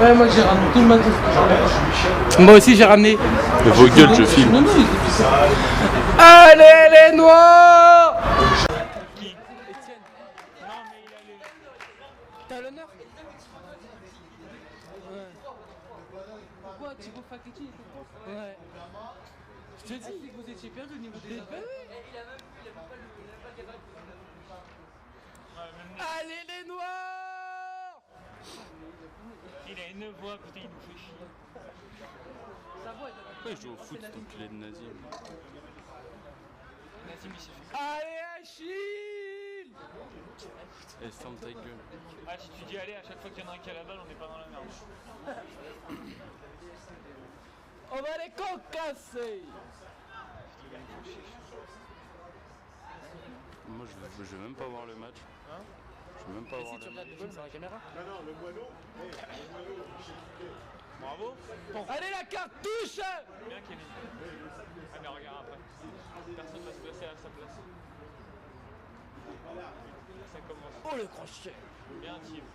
Ouais, moi j'ai ramené tout le matos. Moi aussi j'ai ramené. Mais vos gueules, je filme. Non, non, il était ça. Allez les noirs. Qui Etienne. Non, mais il a les. T'as l'honneur. Ouais. Pourquoi Thibaut Fakeki? Ouais. Je te dis que vous étiez perdu au niveau des affaires. Allez les noirs. Il a une voix, putain, il nous fait chier. Pourquoi il joue au foot, cet enculé de Nazim? Nazim, il s'est fait. Allez Achille. Eh, ferme ta gueule. Ah, si tu dis allez, à chaque fois qu'il y en a un qui a la balle, on n'est pas dans la merde. On va les concasser. Moi, je veux même pas voir le match. Hein? Je veux même pas Et voir si tu le match. regardes le film sur la caméra. Bravo. Allez la cartouche. Bien Kevin. Ah, mais regarde après. Personne va se placer à sa place. Ça commence. Oh le crochet. Bien, Tim.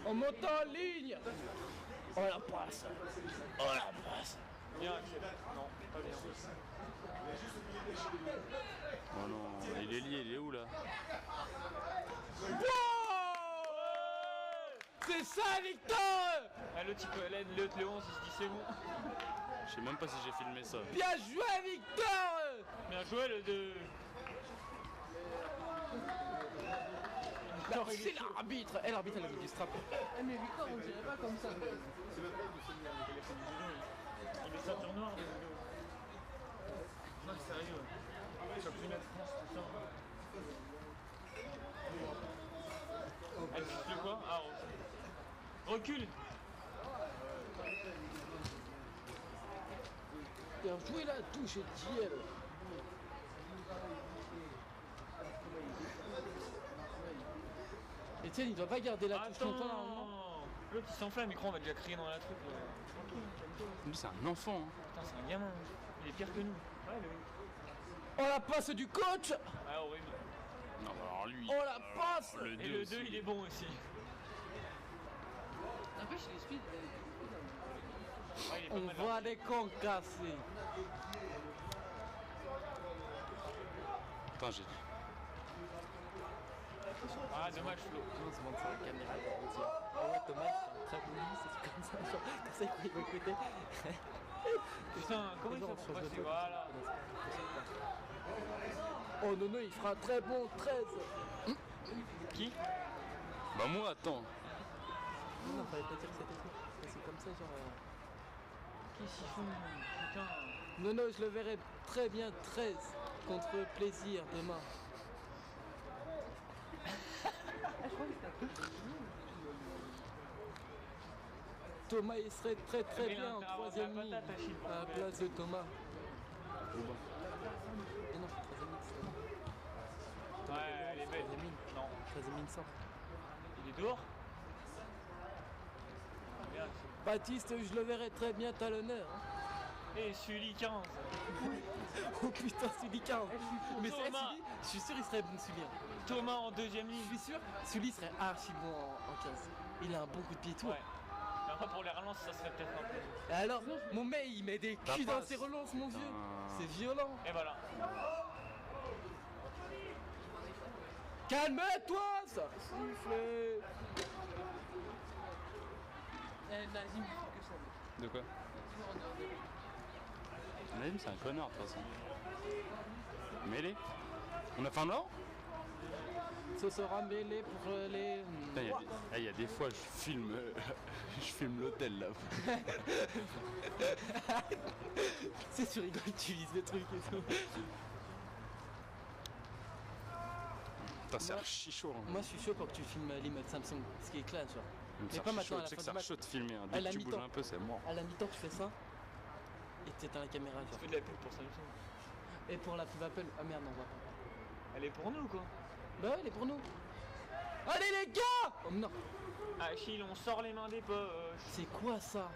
On monte en ligne. Oh la passe. Oh la passe. Bien, Axel. Non, pas bien. Oh non, il est lié, il est où là? Wow. C'est ça Victor. Ah, l'autre, le 11, il se dit c'est bon. Je sais même pas si j'ai filmé ça. Bien joué Victor. Bien joué, le 2. C'est l'arbitre. Eh l'arbitre elle a mis du strap. Ah mais Victor on dirait pas comme ça. Il met ceinture noire, le vidéo. Non, sérieux. Championnat de France, tout ça. Elle siffle quoi? Ah, recule. Bien joué la touche JL. Etienne il doit pas garder la touche longtemps normalement. L'autre il s'enflamme, il croit on va déjà crier dans la truc. Tranquille. Lui, c'est un enfant. Hein. Putain, c'est un gamin. Il est pire que nous. Ouais, le... Oh la passe du coach. Ah, horrible. Non, bah alors lui. Oh la passe. Le Et 2 le aussi. 2 il est bon aussi. N'empêche les speed. Ouais, il est pas On mal. voit les concasser. Attends, j'ai. Ah, dommage, Flo. On se montre sur la caméra pour dire oh ouais Thomas c'est un très bon lit, c'est comme ça, genre comme ça il croit écouter. Putain, comment il fait pour passer? Voilà. Oh non non il fera un très bon 13. Qui? Bah, moi, attends. Non fallait pas dire que c'était tout. C'est comme ça genre. Qu'est-ce qu'ils font? Putain. Non non je le verrai très bien 13 contre plaisir demain. Thomas il serait très Mais bien en l'intérieur de la troisième ligne patate, Achille, à la place de Thomas. Mais non, troisième ligne, c'est Ouais, elle est belle. troisième ligne. Non. Troisième ligne sans. Il est dehors? Bien. Baptiste, je le verrai très bien talonneur. Hein. Et Sully 15. Oh putain, Sully 15. Mais c'est Thomas. Sully, je suis sûr il serait bon Sully. Hein. Thomas en deuxième Je ligne. suis sûr, Sully serait archi bon en 15. Il a un bon coup de pied et tout. Ouais. Mais après, pour les relances, ça serait peut-être un peu. Et alors, mon mec, il met des culs dans ses relances, mon vieux. C'est violent. Et voilà. Calme-toi, ça siffle. Nazim il fait que ça. De quoi? Nazim, c'est un connard de toute façon. Mêlé? On a faim là? Ce sera mêlé pour les. Putain, il y a des fois, je filme l'hôtel là. C'est tu rigoles, tu vises le truc et tout. Putain, c'est Moi- archi chaud. Hein. Moi, je suis chaud pour que tu filmes l'immeuble Samsung, ce qui est classe, genre. C'est pas archi maintenant, chaud, à la tu sais fin que du c'est match. archi chaud de filmer. Hein. À Dès la que tu bouges mi-temps. un peu, c'est mort. À la mi-temps, tu fais ça et t'éteins la caméra, Tu genre. fais de la pub pour Samsung. Et pour la pub Apple, ah merde, on voit pas. Elle est pour nous, quoi. Bah ouais, elle est pour nous. Allez les gars. Oh non. Achille, on sort les mains des poches. C'est quoi ça?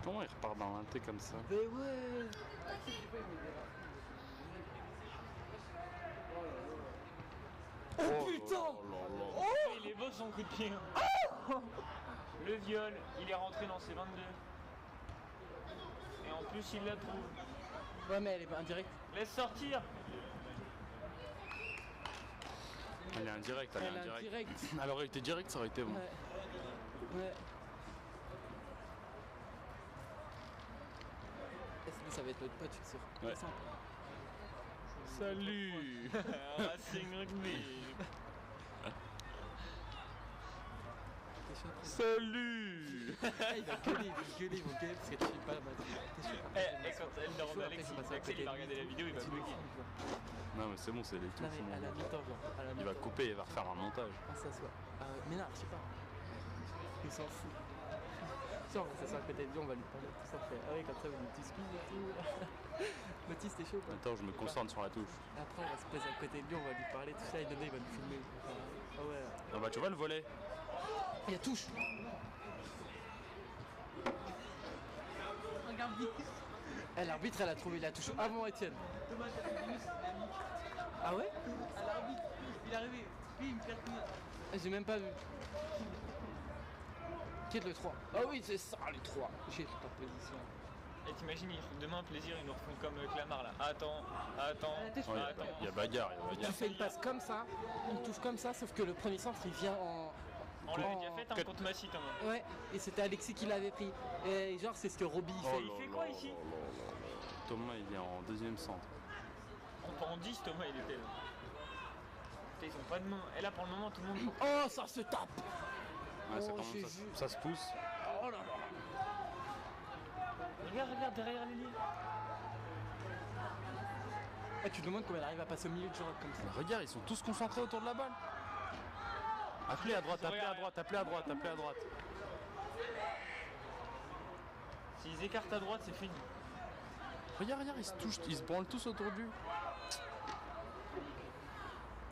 Comment il repart dans l'inté comme ça? Mais ouais. Oh putain. Oh, il est beau son coup de pied. Le viol, il est rentré dans ses 22. Et en plus, il la trouve. Ouais mais elle est pas indirecte. Laisse sortir. Elle est indirecte, elle est Elle est indirecte. indirecte. Elle aurait été directe, ça aurait été bon. Ouais. Ouais. Lui, ça va être notre pote, je suis sûr. Ouais. C'est simple. Salut. Racing Rugby. T'es chaud? Salut. Il va gueuler, ils vont gueuler parce que tu fais pas la magie. T'es chaud? Et quand elle demande à Alexis, Axel il va regarder la vidéo, il va bugger. Non mais c'est bon, c'est les touches. Non mais à la mi-temps, genre. À la Il va mi-temps. couper, il va refaire un montage. On s'assoit. Mais non, je sais pas. Il s'en fout. Si on va s'asseoir à côté de lui, on va lui parler tout ça. Fait. Ah oui, comme ça, vous me discutez et tout. Baptiste, t'es chaud quoi? Attends, je me concentre sur la touche. Après, on va se poser à côté de lui, on va lui parler tout ça. Et demain, il va nous filmer. Ah ouais. Ah bah tu vois le volet. Il y a touche. Regarde vite. L'arbitre, elle a trouvé la touche avant Étienne. Thomas Terminus, il a mis Ah ouais? à l'arbitre. Il est arrivé. Puis il me fait finir. J'ai même pas vu. Qui est le 3? Ah oui, c'est ça, les 3. J'ai tout en position. Et t'imagines, demain, plaisir, ils nous refont comme Clamart là. Attends. Ouais, il y a bagarre, il y a Tu bagarre. fais une passe comme ça, une touche comme ça, sauf que le premier centre il vient en. On l'avait déjà fait contre Massy, Thomas. Ouais, et c'était Alexis qui l'avait pris. Et genre, c'est ce que Roby fait. il fait quoi ici? Thomas il est en deuxième centre. En 10, Thomas, il était là. Putain, ils ont pas de main. Et là, pour le moment, tout le monde. Oh, ça se tape! Ouais, ça Oh, commence, j'ai ça, vu. ça se pousse. Oh là là! Regarde, derrière les lignes. Ah, tu te demandes comment elle arrive à passer au milieu de genre comme ça. Mais regarde, ils sont tous concentrés autour de la balle. Appelez à droite, appelez à droite, appelez à droite, appelez à droite. S'ils écartent à droite, c'est fini. Regarde, regarde, ils se touchent, ils se branlent tous autour de lui.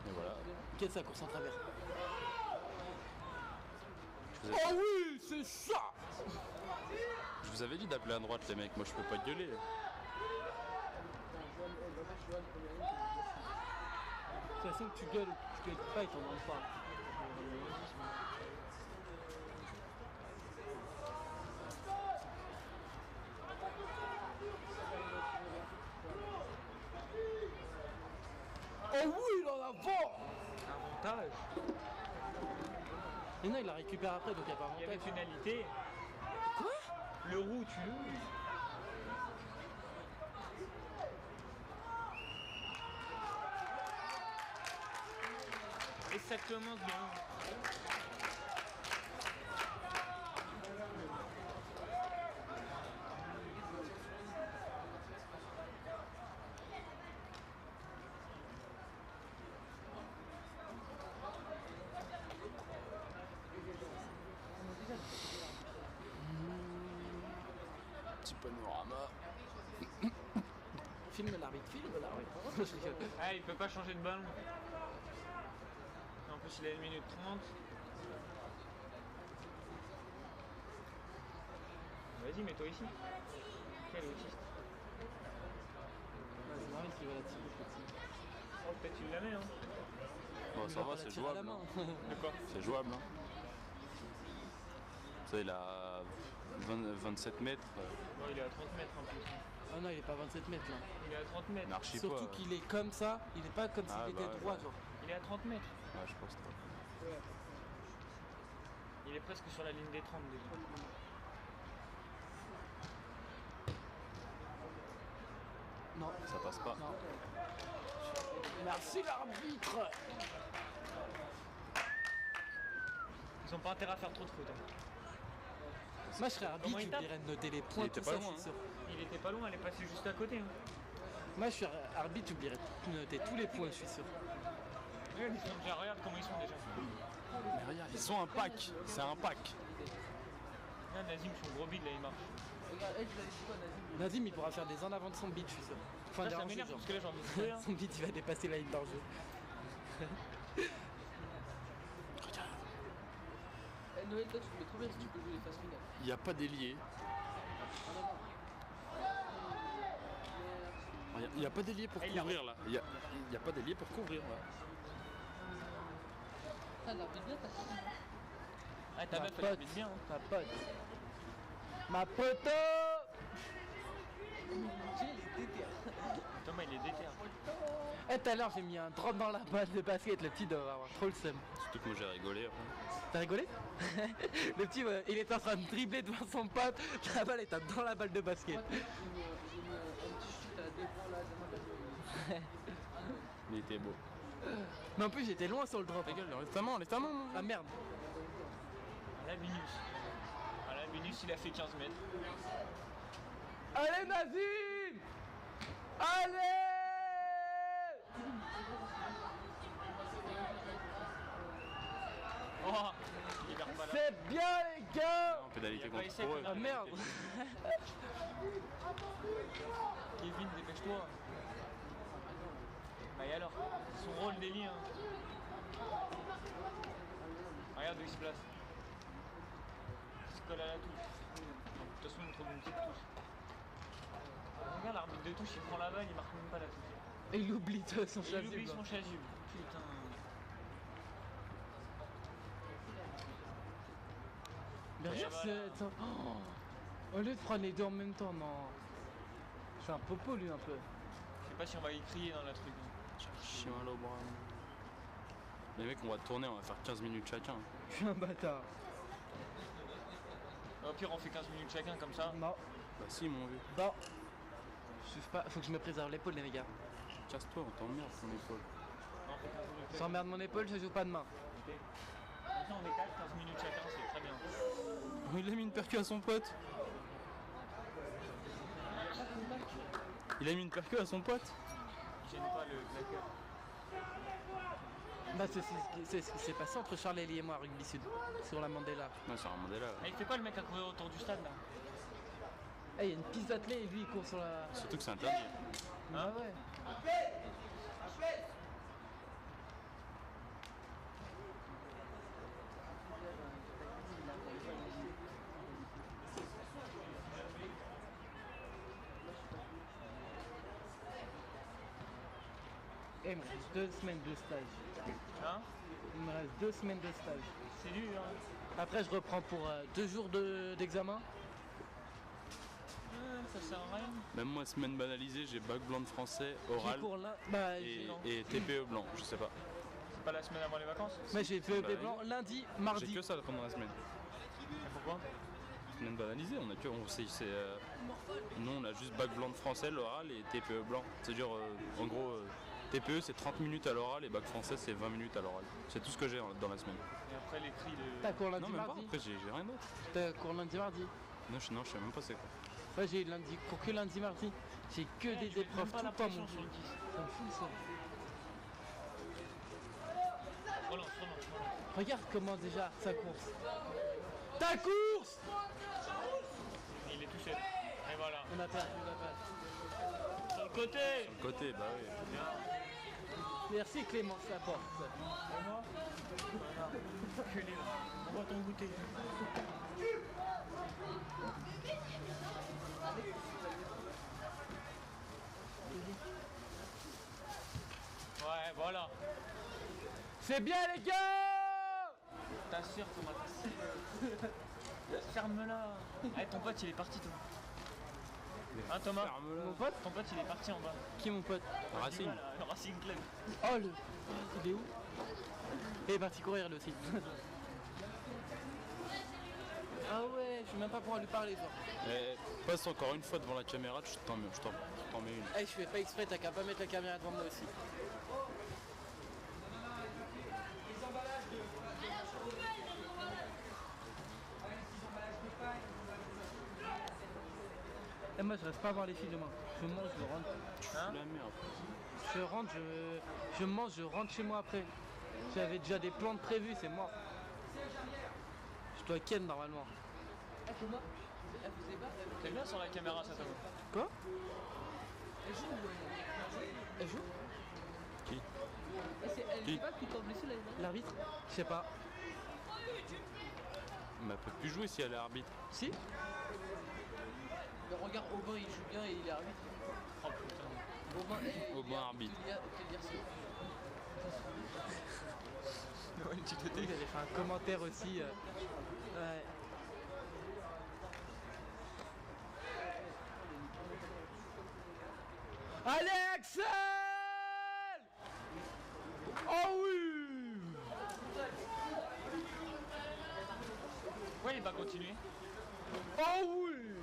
Et voilà. Quelle sa course en travers? Je vous, ai- Oh oui, c'est ça! je vous avais dit d'appeler à droite les mecs, moi je peux pas gueuler. De toute façon, tu gueules pas, ils t'en demandent pas. Oh oui, il en a avant! Avantage. Et non, il la récupère après, donc il n'y a pas Il y avait avantage. pénalité. Quoi? Le roux, tu loues. Et ça commence bien. Petit panorama. Filme l'arbitre, filme l'arbitre. Je rigole. Ah, il peut pas changer de ballon. En plus, il a 1 minute 30. Vas-y, mets-toi ici. Quel autiste. C'est Marie qui va la tirer, petit. Oh, peut-être tu la mets, hein. Bon, Il ça va va, pas la c'est tirer à la jouable. main. Hein. De quoi? C'est jouable. Hein. Ça, il a 27 mètres. Bon, il est à 30 mètres en plus. Ah non, il est pas 27 mètres là. Il est à 30 mètres. N'archi Surtout pas. qu'il est comme ça, il est pas comme s'il Ah, était bah, droit, ouais. genre. Il est à 30 mètres. Ouais, je pense que Il est presque sur la ligne des 30 déjà. Non, ça passe pas. non. Merci l'arbitre! Ils ont pas intérêt à faire trop de fautes. Hein. Moi je serais arbitre, Comment il tape j'oublierais de noter les points, Il était tout pas ça, loin, je suis sûr. Il était pas loin, elle est passée juste à côté. Hein. Moi je suis arbitre, j'oublierais de noter tous les points, je suis sûr. Regarde, regarde comment ils sont déjà. Mais regarde, ils sont un pack. C'est un pack. Là, Nazim, son gros bide, là, il marche. Nazim il pourra faire des en avant de son beat, je suis sûr. Enfin, Ça, des ça hors-jeux, m'énerve genre. parce que là, j'ai envie de courir. Son beat il va dépasser la ligne d'enjeu. Noël, toi, tu fais trop bien si tu peux jouer les phases finales. Il n'y a pas d'ailier. Il n'y a pas d'ailier pour couvrir là. Il y a pas d'ailier pour couvrir là. Ça, l'arbitre bien, t'as Ah, ta Ma meuf, elle pote. arbitre bien. Hein. Ma pote. Ma pote. il est déter. Thomas, il est déter. Eh, tout à l'heure, j'ai mis un drop dans la balle de basket. Le petit doit avoir trop le seum. Surtout que moi j'ai rigolé après. T'as rigolé? Le petit, il était en train de dribbler devant son pote. La balle était dans la balle de basket. J'ai mis un petit shoot à 2 points là, de Il était beau. Mais en plus, j'étais loin sur le drop. Ta gueule, laisse ta main, mon Ah merde. Ah, la Vinus. Ah, la Vinus, il a fait 15 mètres. Allez, Nazim! Allez! Oh, il libère pas là. C'est bien, les gars! En pénalité Il a pas contre essayé, pour eux. Ah merde! Kevin, dépêche-toi. Bah, et alors? Son rôle d'Eli, hein. Regarde où il se place. Il se colle à la touche. De toute façon, il trouve une petite touche. Regarde l'arbitre de touche, il prend la balle, il marque même pas la touche. Et il oublie de son Et il chasuble. oublie son chasuble. Putain. Mais regarde, voilà. c'est... Oh, au lieu de prendre les deux en même temps, non. C'est un popo, lui, un peu. Je sais pas si on va y crier dans la truc. Chien à l'au bras. Les mecs, on va tourner, on va faire 15 minutes chacun. Je suis un bâtard. Au pire, on fait 15 minutes chacun comme ça. Non. Bah si, mon vieux. Bon. Je sais pas, faut que je me préserve l'épaule, les gars. Casse-toi, on t'emmerde ton épaule. Non, on fait 15 minutes chacun. J'emmerde mon épaule, je joue pas de main. Maintenant, on est 4, 15 minutes chacun, c'est très bien. Il a mis une percu à son pote. Il a mis une percu à son pote. Il gêne pas le claqueur. Bah, c'est ce qui s'est passé entre Charles Elie et moi à Rugby Sud, sur la Mandela. Non, c'est un Mandela. Ah, il fait quoi le mec à courir autour du stade là? Eh, il y a une piste d'athlée et lui, il court sur la... Surtout que c'est interdit. Ah ouais. Eh, il me reste 2 semaines de stage. Hein? Il me reste 2 semaines de stage. C'est dur hein? Après, je reprends pour 2 jours d'examen. Ça sert à rien. Même moi, semaine banalisée, j'ai bac blanc de français, J'ai oral cours là. Bah, et TPE blanc, je sais pas. C'est pas la semaine avant les vacances? moi, j'ai fait Bah, EP blanc lundi, mardi. J'ai que ça pendant la semaine. Pourquoi? Semaine banalisée, on a que. Nous, on a juste bac blanc de français, l'oral et TPE blanc. C'est-à-dire, en gros, TPE c'est 30 minutes à l'oral et bac français c'est 20 minutes à l'oral. C'est tout ce que j'ai dans la semaine. Et après l'écrit de. T'as cours lundi, Non, même pas, mardi. après j'ai rien d'autre. T'as cours lundi, mardi. Non, je sais même pas c'est quoi. Ouais, j'ai lundi, cours que lundi, mardi. J'ai que Ouais, des tu mets épreuves même pas tout la le temps, pression mon sur dieu. le 10. Ça me fout ça. Relance. Regarde comment déjà sa course. Ta course! Il est tout seul. Et voilà. On a perdu la balle. Sur le côté. Le côté, bah oui. Merci Clémence Laporte. Et moi? Voilà. Que les- On voit ton goûter. Ouais, voilà. C'est bien les gars! T'assures, Thomas, t'assures. Ferme-la. Ah, ton pote, il est parti, toi. Hein, Thomas? Mon pote? Ton pote, il est parti en bas. Qui est mon pote? Racing. Voilà, le Racing Club. Oh le... Il est où? Il est parti courir lui aussi. Ah ouais, je suis même pas pouvoir lui parler genre. Eh, passe encore une fois devant la caméra, je t'en mets une. Eh, je fais pas exprès, t'as qu'à pas mettre la caméra devant moi aussi. Et moi je reste pas voir les filles demain. Je mange, je rentre. Hein? La merde. Je rentre, je mange, je rentre chez moi après. J'avais déjà des plans de prévus, c'est mort. Je dois ken normalement. Ah, Thomas, elle faisait pas. T'es bien sur la caméra, ça, Thomas. Quoi? Elle joue ou Elle joue? Qui? elle Qui sait pas qui t'a blessé l'année dernière? L'arbitre? Je sais pas. Mais elle peut plus jouer si elle est arbitre. Si. Mais regarde, Aubin il joue bien et il est arbitre. Oh putain. Aubin, Aubin arbitre. Il avait fait un commentaire aussi. Ouais. Allez Axel! Oh oui! Ouais, il va continuer. Oh oui!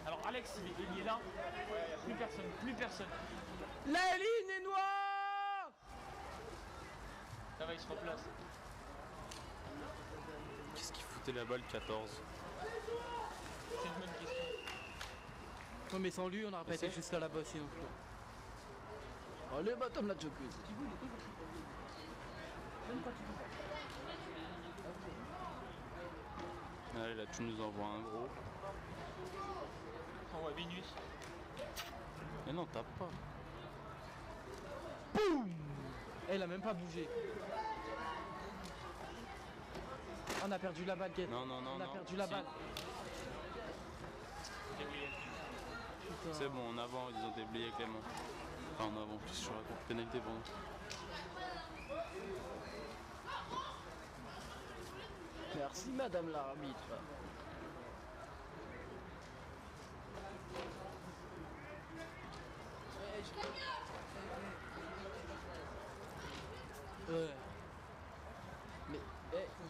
Alors Alex, il est là. Il n'y a plus personne, plus personne. La ligne est noire! Ça va, il se replace. Qu'est-ce qu'il foutait la balle 14? C'est une bonne question. Non mais sans lui on n'aurait pas été jusqu'à là-bas sinon. Allez Batom la jokeuse. Allez là tu nous envoies un gros. On voit Vinus. Mais non tape pas. Boum! Elle a même pas bougé. On a perdu la balle, Guette. Non non non On a non. perdu la Si. balle. Débrouillé. Putain. C'est bon, en avant, ils ont déblayé Clément. Enfin, en avant, plus je raconte. Pénalité pour nous. Merci madame l'arbitre. Ouais. Mais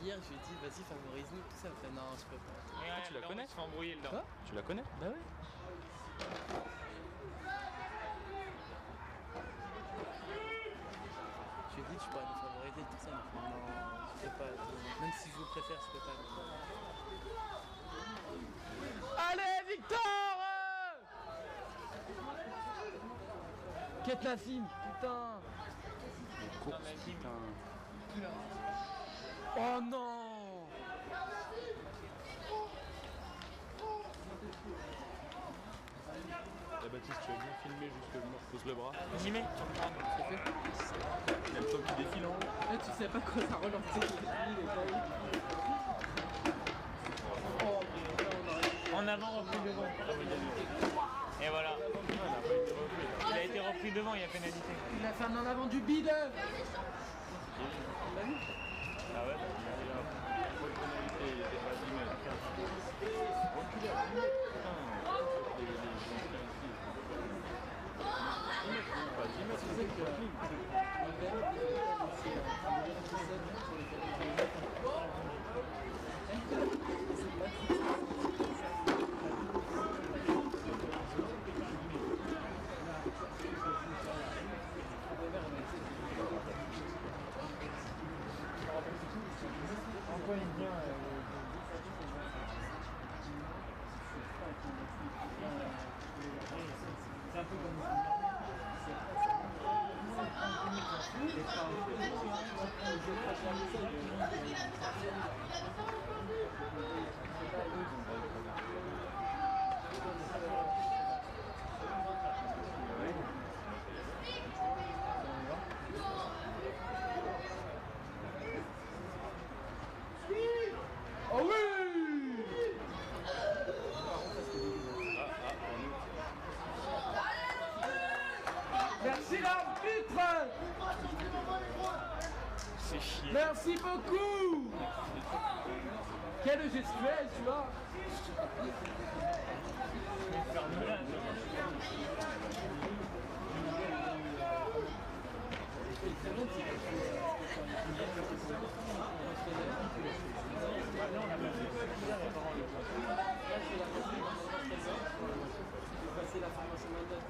hier je lui ai dit vas-y favorise-nous tout ça. Elle fait non je peux pas. Et tu la là, connais? On se fait embrouiller le Quoi? Tu la connais? Bah ouais. Je lui ai dit tu pourrais nous favoriser tout ça. Elle me fait, non je peux pas. Même si je vous préfère je peux pas. Allez Victor! Quête Nassim, putain! Course, mais Kim. putain. Oh non! Eh Baptiste, tu vas bien filmer jusque je me repose le bras. J'y mets. Il y a le temps qui défile en haut. Là, tu sais pas quoi ça relancer. En avant, repris devant. Et voilà. Il a été repris devant, il y a pénalité. Il a fait un en avant du bide! Ah ouais. Oh oui! Merci l'arbitre! C'est chier. Merci beaucoup! Quelle gestuelle, tu vois? passer la formation mandat.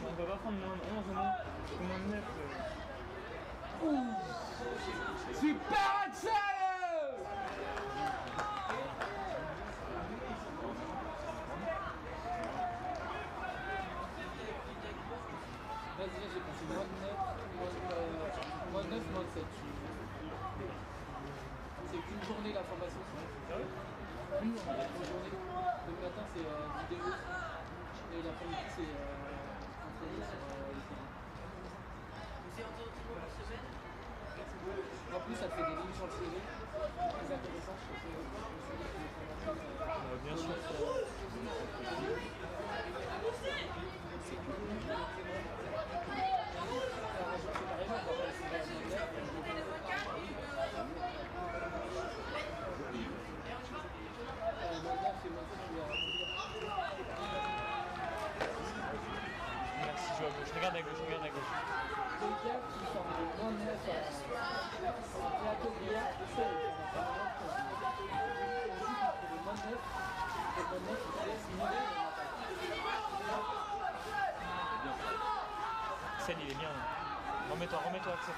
On va pas prendre moins de 11 ou moins de 9. Super Axel! Vas-y, là j'ai passé moins 9, moins 7. C'est qu'une journée la formation. Une journée. Le matin c'est vidéo et l'après-midi c'est entraînement sur le terrain. Vous êtes en semaine? En plus, ça te fait des lignes sur le CV. Très intéressant. Bien sûr. Merci, je regarde à gauche, je regarde à gauche. Axel, il est bien. Remets-toi, Axel.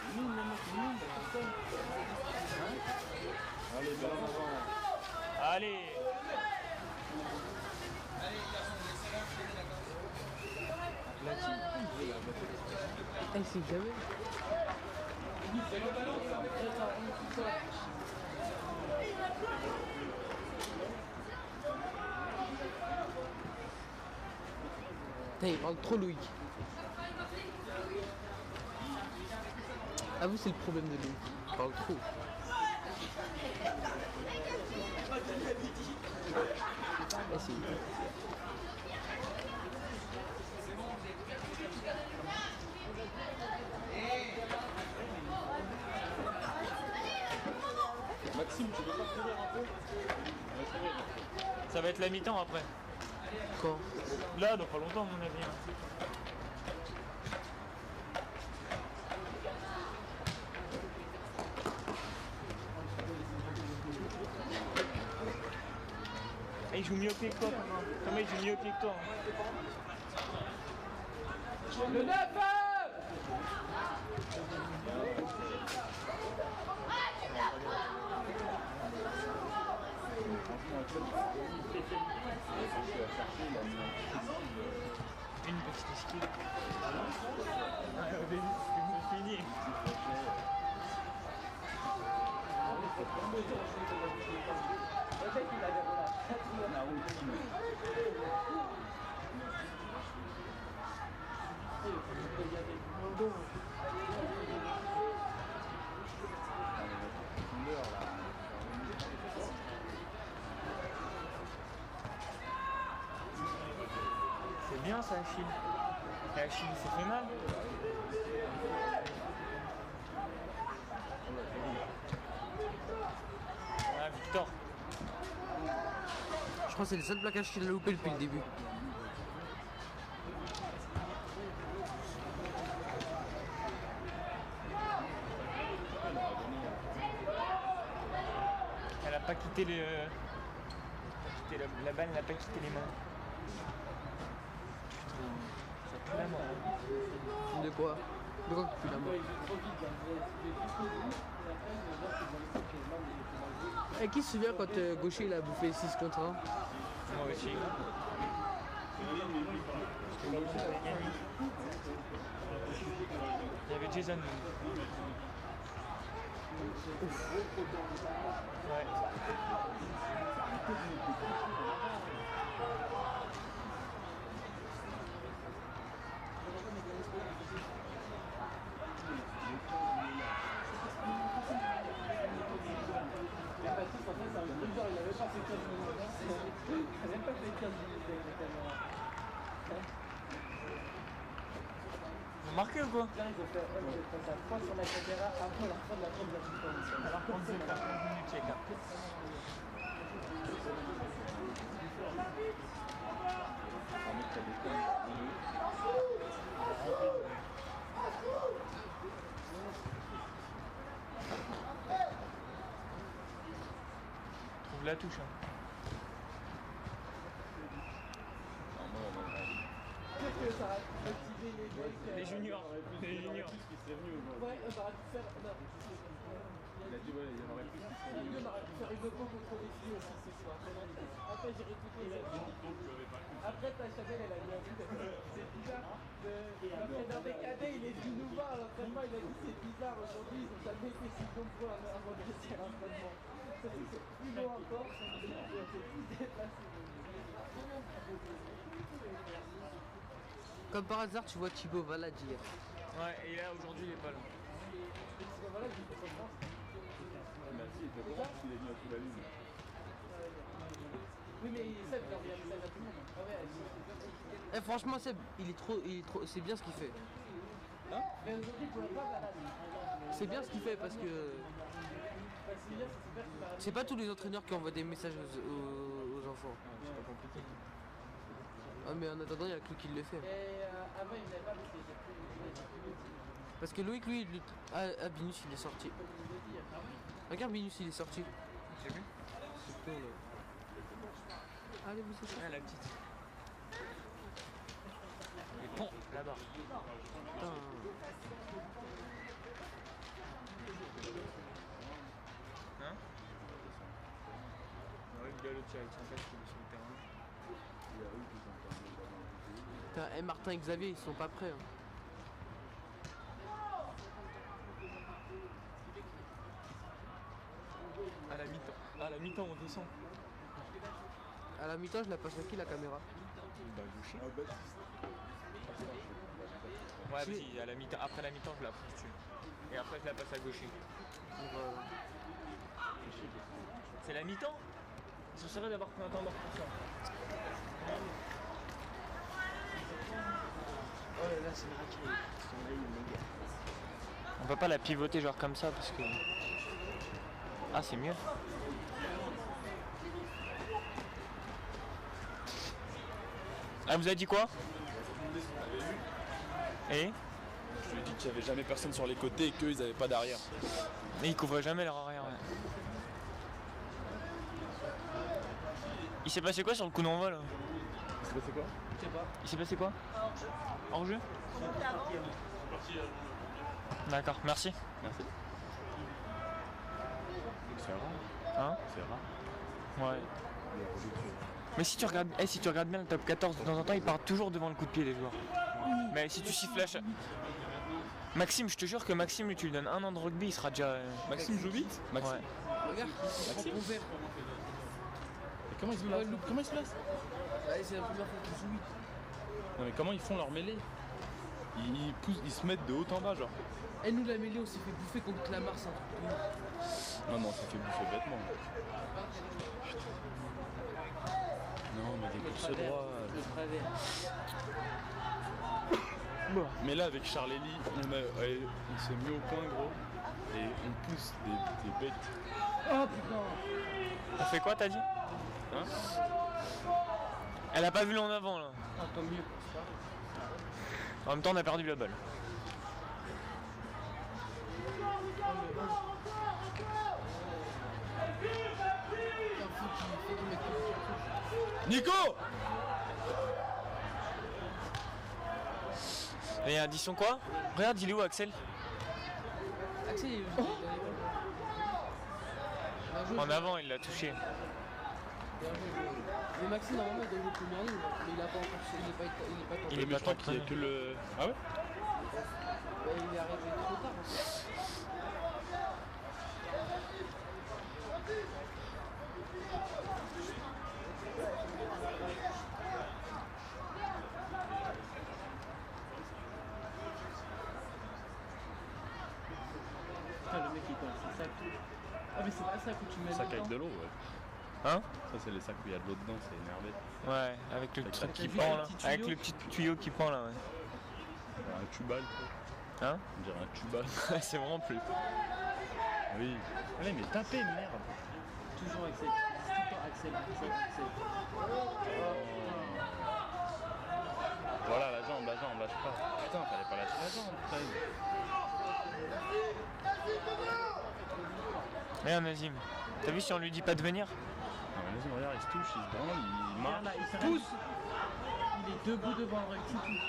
Allez, bien avant. Allez. Il sait jamais. Putain, il parle trop Loïc. Ah vous c'est le problème de Loïc. Il parle trop. Ah si. Maxime, tu veux pas courir un peu? Ça va être la mi-temps après. Quand? Là, dans pas longtemps, à mon avis. Il joue mieux au pied que toi, Thomas. Thomas, il joue mieux au pied que toi. Le 9! Une petite esquive. C'est fini. C'est bien ça, Achille. Et Achille, il s'est fait mal. Ah, Victor. Je crois que c'est le seul plaquage qu'il a loupé depuis le début. Elle a pas quitté les. La balle n'a pas quitté les mains. Ça pue la mort. De quoi? De quoi que tu la mort? Et qui se souvient quand Gaucher il a bouffé 6 contre 1? Moi aussi. Il y avait Jason. Ouais. Vous marquez ou quoi? Alors qu'on disait faire 15 minutes check. Trouve la touche. Hein. Les juniors. Les juniors. Ouais, on aurait pu faire. Il a dit ouais, il y en aurait plus. On aurait pu faire une open contre les filles aussi ce soir. Après, j'ai réécouté les. Après, ta Chanel, elle a dit un truc. C'est bizarre. L'entraîneur des cadets, il est venu nous voir à l'entraînement. Il a dit c'est bizarre aujourd'hui, ils n'ont jamais été si nombreux à m'adresser à l'entraînement. C'est plus long encore. C'est plus déplacé. Comme par hasard, tu vois Thibaut Valade hier. Ouais, et là aujourd'hui il est pas là. Voilà, je Oui, mais Seb, il a envoyé un message à tout le monde. Ah ouais, Eh, franchement, Seb, il est trop, c'est bien ce qu'il fait. mais aujourd'hui, il pourrait pas malade. C'est bien ce qu'il fait parce que c'est pas tous les entraîneurs qui envoient des messages aux enfants. C'est pas compliqué. Ah, mais en attendant, il y a que lui qui le fait. Et avant, il n'avait pas parce que Parce que Loïc, lui, Binus, il est sorti. Regarde, Binus, il est sorti. J'ai vu. C'est con, là. Allez, vous c'est ça. Ah, la petite. Les ponts, là-bas. Putain. Hein? Ouais, le gars, l'autre, il a avec son casque, il est sur le terrain. Putain, eh, Martin et Xavier, ils sont pas prêts. Hein. À la mi-temps, on descend. À la mi-temps, je la passe à qui la caméra? Bah, gaucher. Ouais, vas-y, à la mi-temps. Après la mi-temps, je la pousse dessus. Et après, je la passe à gaucher. Voilà. C'est la mi-temps? Ils sont sérieux d'avoir pris un temps mort pour ça. Oh là là, c'est une raquette. On peut pas la pivoter genre comme ça parce que... Ah, c'est mieux. Elle vous a dit quoi? Et? Je lui ai dit qu'il n'y avait jamais personne sur les côtés et qu'ils n'avaient pas d'arrière. Mais ils couvraient jamais leur arrière. Ouais. Il s'est passé quoi sur le coup d'envoi là? Il s'est passé quoi? Il s'est passé quoi? Hors-jeu? D'accord, merci. Merci. C'est rare. Hein? C'est rare. Ouais. Mais si tu regardes, si tu regardes bien le top 14, de temps en temps, ils partent toujours devant le coup de pied les joueurs. Mais si tu siffles Maxime, je te jure que Maxime, lui, tu lui donnes un an de rugby, il sera déjà... Maxime joue vite? Maxime. Ouais. Regarde, il prend ton verre. Et comment ils se placent? Comment ils se placent? Ouais, c'est la première fois qu'il joue 8. Non mais comment ils font leur mêlée? Ils poussent, ils se mettent de haut en bas genre. Et nous, la mêlée, on s'est fait bouffer contre la Mars, un truc de ouf. Non non, ça fait bouffer bêtement. Non mais des courses droits. Le travers. Mais là avec Charlélie, on s'est mis au point gros. Et on pousse des bêtes. Oh putain. On fait quoi, t'as dit? Hein? Elle a pas vu l'en avant, là. Ah, tant mieux, c'est pas. En même temps, on a perdu la balle. Nico! Et addition quoi? Regarde, il est où, Axel? Axel, il est En avant, il l'a touché. Mais Maxime, normalement, il doit jouer première ligne, mais il a pas encore. Il est pas Il est pas Je crois tant qu'il y a que le. Ah ouais? Bah, il est arrivé trop tard en fait. Putain, le mec il est dans son sac. Ah, mais c'est pas ça que tu mets Sac dedans. avec de l'eau, ouais. Hein? Ça, c'est les sacs où il y a de l'eau dedans, c'est énervé. Ouais, avec le Avec truc la qui petite- pend là. petit tuyau. Avec le petit tuyau qui pend là, ouais. On dirait un tubal, quoi. Hein? On dirait un tubal. C'est vraiment plus. Oui. Allez, mais tapez, merde. Toujours Axel. Tout le temps Axel. Axel. Voilà, la jambe, lâche pas. Putain, fallait pas lâcher la jambe, putain. Regarde Nazim. T'as vu si on lui dit pas de venir? Non, mais vas-y, regarde, il se touche, il se branle, il marche. Regarde là, il s'arrête. Il est debout devant le rectitude.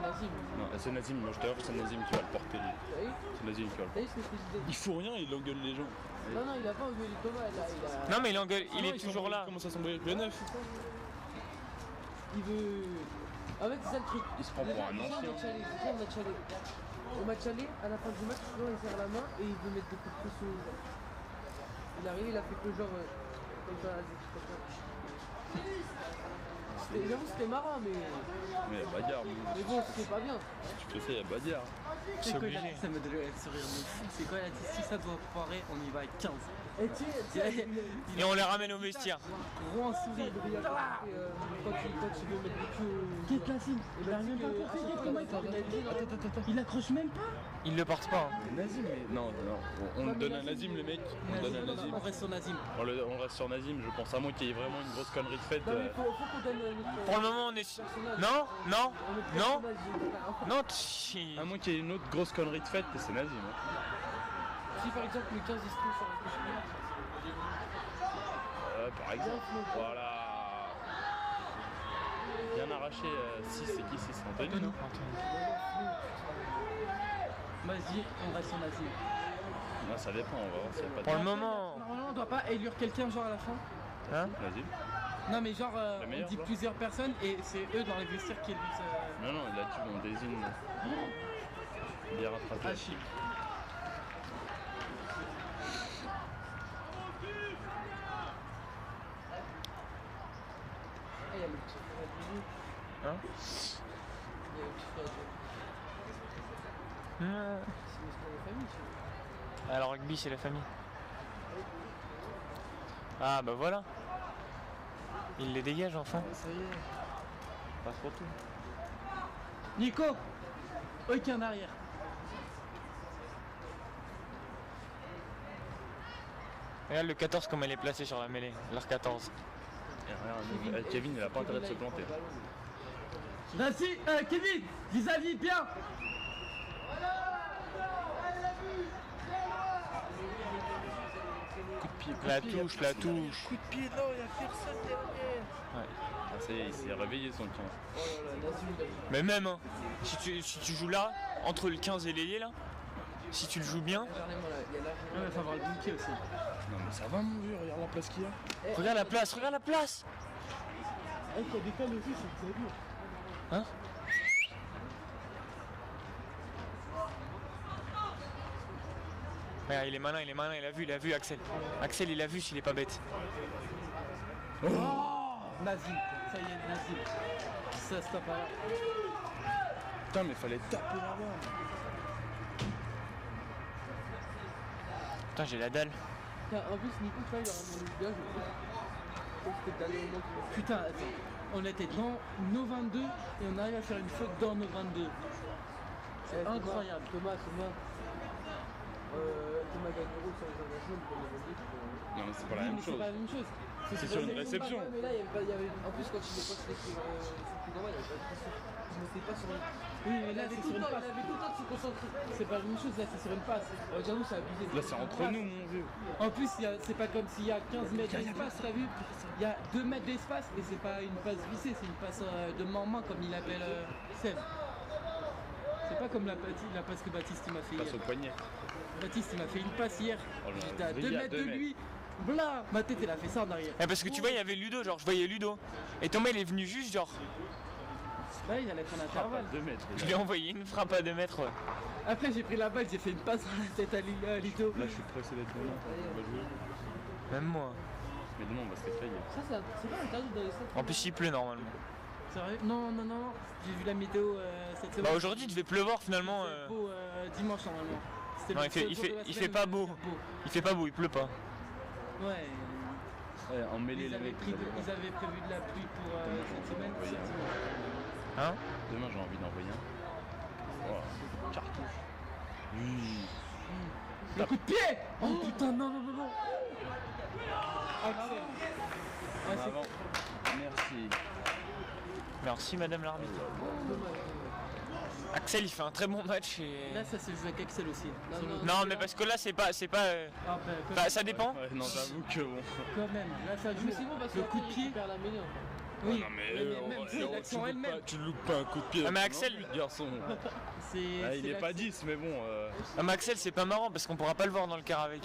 Nazim, Non, c'est Nazim, moi je te c'est Nazim qui va le porter, lui. t'as vu? C'est Nazim qui va le T'as porter. vu ce que je disais? Il fout rien, il engueule les gens. Non, non, il a pas engueulé Thomas, là, il a. Non mais il engueule, il Non, est toujours là. Comment ça s'embrouille avec le neuf? Il veut. En fait, c'est ça le truc. Il se prend pour un ancien. Au match aller. Au match aller, à la fin du match, souvent il serre la main et il veut mettre des coups de pression aux gens. Il est arrivé, il a fait que genre. Comme ça, comme ça. J'avoue c'était marrant mais Mais bagarre, bon c'était pas bien. tu fais ça, y'a bagarre. C'est obligé. Ça me donne un sourire de fou. C'est quand il a dit si ça doit foirer, on y va à 15. Et tu sais, Et on les ramène au vestiaire. Gros un sourire. quand tu veux mettre des coups. Qu'est-ce que la signe? Il a même pas porté, comment il accroche même pas. Ils le portent pas. Hein. Nazim, mais. Non, on le donne à Nazim, les mecs. On donne à Nazim. On reste sur Nazim. On reste sur Nazim, je pense, à moins qu'il y ait vraiment une grosse connerie de fête. Non mais faut qu'on donne notre Pour le moment, on est. Non, non, non, non. À moins qu'il y ait une autre grosse connerie de fête, c'est Nazim. Hein. Si par exemple le 15 il se trouve sur un cochon. Par exemple, voilà. Bien arraché, 6, c'est qui? C'est Anthony, non? Vas-y, on reste sur Nazim. Non, ça dépend, on va voir s'il n'y a pas de. Pour le moment. Normalement, on doit pas élire quelqu'un genre à la fin. Hein? Nazim? Non mais genre La on meilleure, dit genre plusieurs personnes et c'est eux dans les vestiaires qui élisent. Non, non, là-dessus, on désigne. Bien rattrapé. Ah chic. Il y a le petit frère de Juju. Hein? Il y a le petit frère de Juju. C'est une histoire de famille, tu vois. Alors, rugby, c'est la famille. Ah, bah voilà. Il les dégage enfin. Ça y est. Passe pour tout. Nico, aucun arrière. Regarde le 14 comme elle est placée sur la mêlée. L'heure 14. Kevin, il a pas intérêt de se planter. Vas-y, Kevin, vis-à-vis, bien. La touche, la touche. Coup de pied, non, il y a personne derrière. Ouais. Ah, ça y est, il s'est réveillé son 15. Oh là là, Nazim, il a vu. Mais même, hein, si tu joues là, entre le 15 et l'ailier là, si tu le joues bien, Regardez-moi là, il y a là. Il faut avoir le bon pied aussi. Non, mais ça va, mon vieux, regarde la place qu'il y a. regarde la place, regarde la place. Eh, qu'il y a des cannes aussi, c'est terrible. Hein? Regarde, il est malin, il a vu Axel. Axel, il a vu s'il est pas bête. Oh Nazim, ça y est, Nazim. Ça stoppe à là. Putain, mais fallait taper là-bas. Putain, j'ai la dalle. Putain, en plus, Nico, tu vois, il aura mon bien, je crois. C'était le dernier moment qu'il Putain, attends. On était dans nos 22 et on arrive à faire une faute dans nos 22. C'est incroyable. Thomas. Thomas Gaguro sur les engagements, il peut les valider. Non, mais c'est pas la Oui, même mais c'est chose. pas la même chose. C'est sur une réception. Ouais, mais là, il y avait. En plus, quand il est sur le coup d'envoi, il n'y avait pas de pression. Je me sais pas sur une. Oui, mais là, Il c'est sur une avait passe. tout le temps de se concentrer. C'est pas la même chose, là, c'est sur une passe. J'avoue, c'est abusé. Là, c'est entre nous, mon vieux. En plus, c'est pas comme s'il y a 15 mètres d'espace, t'as vu? Il y a 2 mètres d'espace et c'est pas une passe vissée, c'est une passe de main en main comme il appelle Sèvres. C'est pas comme la passe que Baptiste il m'a fait Passe hier. au poignet. Baptiste il m'a fait une passe hier. Oh là là, J'étais à veillez 2 à mètres 2 de lui. Blah, ma tête elle a fait ça en arrière. Parce que tu vois, il y avait Ludo, genre je voyais Ludo. Et Thomas il est venu juste genre. Là il allait prendre un Frappe à intervalle. 2 mètres. Je lui ai envoyé une frappe à 2 mètres. Ouais. Après j'ai pris la balle, j'ai fait une passe dans la tête à Lito. Là, je suis pressé d'être demain. On va jouer. Même moi. Mais demain, on va se réveiller. Ça, c'est pas interdit dans les stades. En plus il pleut normalement. Sérieux? Non, j'ai vu la météo cette semaine. Bah aujourd'hui il devait pleuvoir finalement. C'était beau dimanche normalement. C'était Non, le il fait- seul il jour fait- de la il semaine fait pas où beau. il Il fait pas beau, il pleut pas. Ouais. Ouais, en mêlée, Ils les avaient, mecs. ils avaient prévu de la pluie pour cette semaine. Oui, cette semaine. Hein? Demain, j'ai envie d'envoyer un. Oh, cartouche. Oui. Le coup de pied! Oh putain, non. Axel. Ouais, c'est- Avant. Merci. Merci madame l'arbitre. Axel il fait un très bon match et. Là, ça se joue avec Axel aussi. Sur le- Non mais parce que là c'est pas. Ah, bah, quand, Bah ça dépend. Ouais, non, j'avoue que bon. quand même. Là, ça joue. Mais c'est bon parce que le coup de pied. perd la mêlée. En fait. Oui. Non, mais même si l'action elle-même. tu loupes pas un coup de pied. Ah, mais non, Axel- le garçon. C'est. Ah, il c'est est pas l'action. 10, mais bon. Ah, mais Axel c'est pas marrant parce qu'on pourra pas le voir dans le car avec.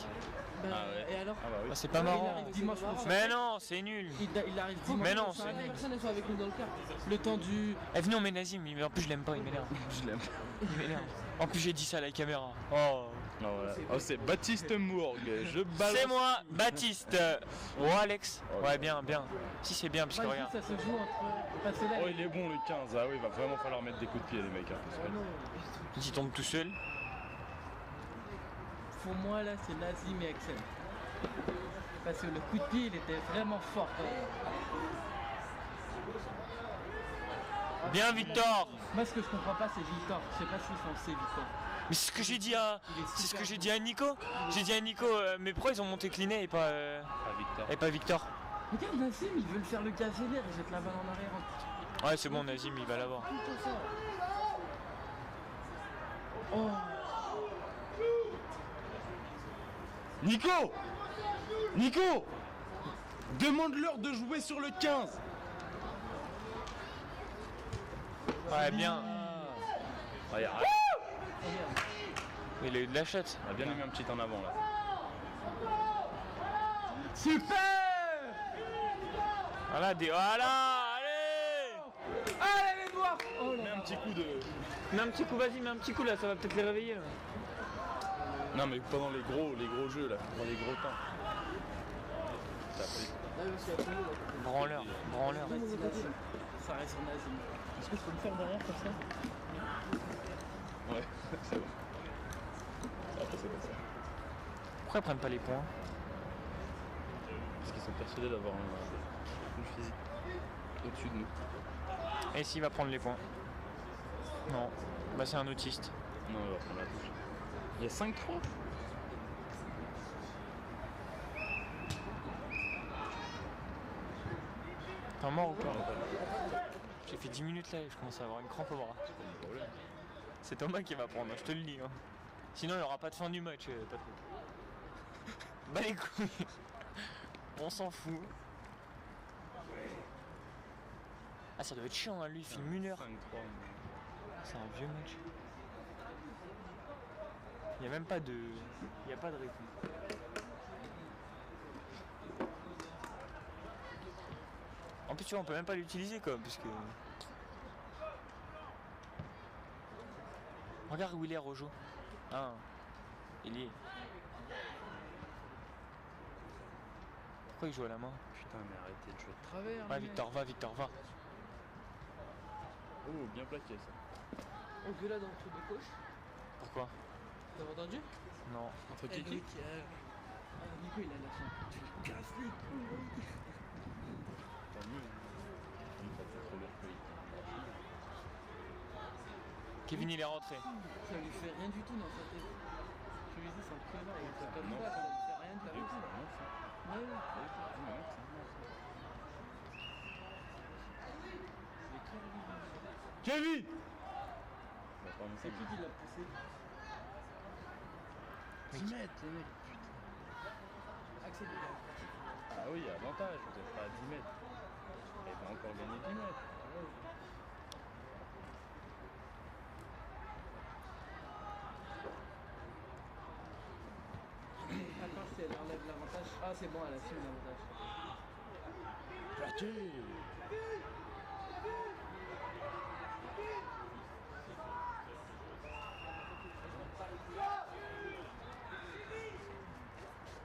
Bah, Ah ouais. Et alors? Ah bah oui. Ah, c'est pas Il marrant. arrive dimanche prochain. Mais non, c'est nul. Il arrive dimanche Mais non, prochain c'est- avec Personne n'est avec nous dans le car. le temps du. Eh venez on met Nazim, mais en plus je l'aime pas, il m'énerve. Je l'aime. Il m'énerve. En plus j'ai dit ça à la caméra. Oh. Oh, voilà. Oh, c'est Baptiste Mourgue, je balance. C'est moi, Baptiste. Ouais, Alex. Ouais, bien, bien. Si, c'est bien, parce que Bah, regarde. ça se joue entre. Parce que là, Oh, il est bon le 15. Ah oui, il va vraiment falloir mettre des coups de pied, les mecs. Hein, parce que- Il tombe tout seul. pour moi, là, c'est Nazim et Axel. Parce que le coup de pied, il était vraiment fort. Bien, Victor. Moi, ce que je comprends pas, c'est Victor. Je sais pas s'ils sont C, Victor. Mais c'est ce que j'ai dit à. Il est C'est ce super que j'ai bon. dit à Nico. J'ai dit à Nico, mais pourquoi ils ont monté Clinet et pas Victor. Victor? Regarde, Nazim, il veut le faire le gazénaire. Il jette la balle en arrière. Ouais, c'est bon, Nazim, il va l'avoir. Putain, ça. Oh. Nico Nico demande-leur de jouer sur le 15. Ouais, bien. Regarde, Il a eu de la chatte. on a bien mis un petit en avant là. Super. Voilà, voilà, allez. Allez, les noirs. Oh là Mets là. un petit coup de... Mets un petit coup, vas-y, mets un petit coup là, ça va peut-être les réveiller. Là. Non mais pendant les gros jeux là, pendant les gros temps. Ça fait- Branleur, branleur. Ça reste en Nazim. Est-ce que je peux me faire derrière comme ça? Ouais, c'est bon. Après c'est pas ça. Pourquoi ils prennent pas les points? Parce qu'ils sont persuadés d'avoir une physique au-dessus de nous. Et s'il va prendre les points? Non, bah c'est un autiste. Non, on va prendre la touche. Il y a 5-3. T'es mort ou pas? J'ai fait 10 minutes là et je commence à avoir une crampe au bras. C'est Thomas qui va prendre, je te le dis. Hein. Sinon il n'y aura pas de fin du match, Patrick. Bah les couilles. On s'en fout. Ah ça doit être chiant, hein. Lui il filme 1 heure. 5-3. C'est un vieux match. Il n'y a même pas de... Il n'y a pas de rythme. En plus tu vois on peut même pas l'utiliser quoi parce que... Regarde où il est Rojo. Ah, il y est. Pourquoi il joue à la main? Putain mais arrêtez de jouer de travers. Va les Victor, va Victor, va. mecs. Oh bien plaqué ça. Engueulade entre deux coches. Pourquoi? T'as entendu? Non. Entre Et qui Nico, il a la chance. Tu lui casses les couilles. Tant mieux. Il va pas trop leur payer. Kevin il est rentré. Ça lui fait rien du tout dans sa tête. Je lui dis, c'est un connard, il fait comme ça, ça lui fait rien du tout. Ouais, Kevin c'est qui l'a poussé? 10 mètres les mecs. Axel, Ah oui, avantage, vous êtes pas à 10 mètres. Il va encore gagner 10 mètres. attends, si elle enlève l'avantage. Ah, c'est bon, elle a su l'avantage. Plaqué.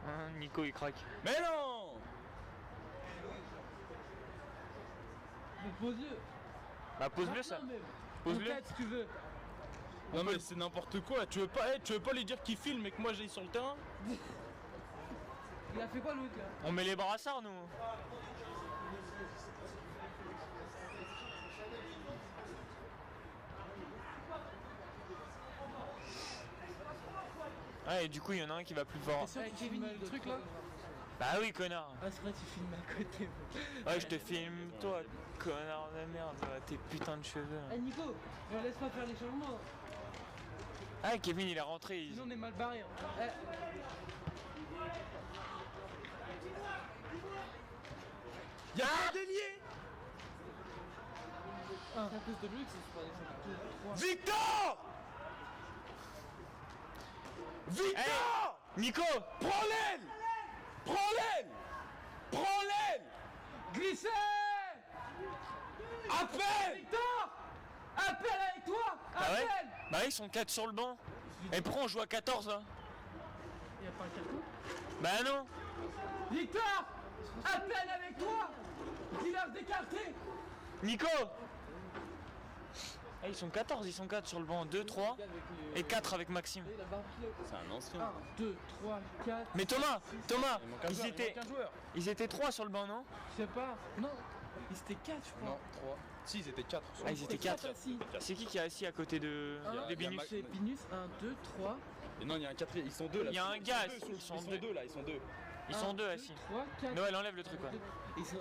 Hein, Nico il craque. Mais non Mais pose-le. Bah pose-le ça. Non, mais Pose-le. enquête, si tu veux. Non mais c'est n'importe quoi, tu veux pas lui dire qu'il filme et que moi j'aille sur le terrain? Il a fait quoi l'autre là? On met les brassards nous. Ah et du coup il y en a un qui va plus fort. C'est sûr qu'il filme le truc là? Bah oui connard. Ah, c'est vrai, tu filmes à côté. Ouais je te filme toi connard de merde, tes putains de cheveux. Eh Nico, laisse-moi faire les changements. Ah Kevin il est rentré. Sinon on est mal barré. Hein. Eh. Y'a un délié C'est à cause de lui que c'est pas des choses. Victor Victor Nico. Prends l'aile Prends l'aile Prends l'aile Glissez! Appelle Victor! Appelle avec toi! Bah ouais. Appelle! Bah ils sont 4 sur le banc. Et pourquoi on joue à 14 là? Il n'y a pas un carton? Bah non. Victor! Appelle avec toi! Dis-leur d'écarter! Nico. Ah, ils sont 14, ils sont 4 sur le banc. 2, 3 et 4 avec Maxime. C'est un ancien. 1, 2, 3, 4. Mais Thomas, Il manque un joueur, il étaient, manque un joueur. ils étaient 3 sur le banc, non? Je sais pas. Non, ils étaient 4, je crois. Non, 3. Si, ils étaient 4. Ah, ils étaient 4. assis. C'est qui est assis à côté de Binus? C'est Binus, 1, 2, 3. Et non, il y a un quatrième. Ils sont deux là. Il y a un gars, ils Ils sont sont deux. deux là, ils sont deux. Ils sont 2 assis. 3, 4. Noël, enlève le truc, ouais.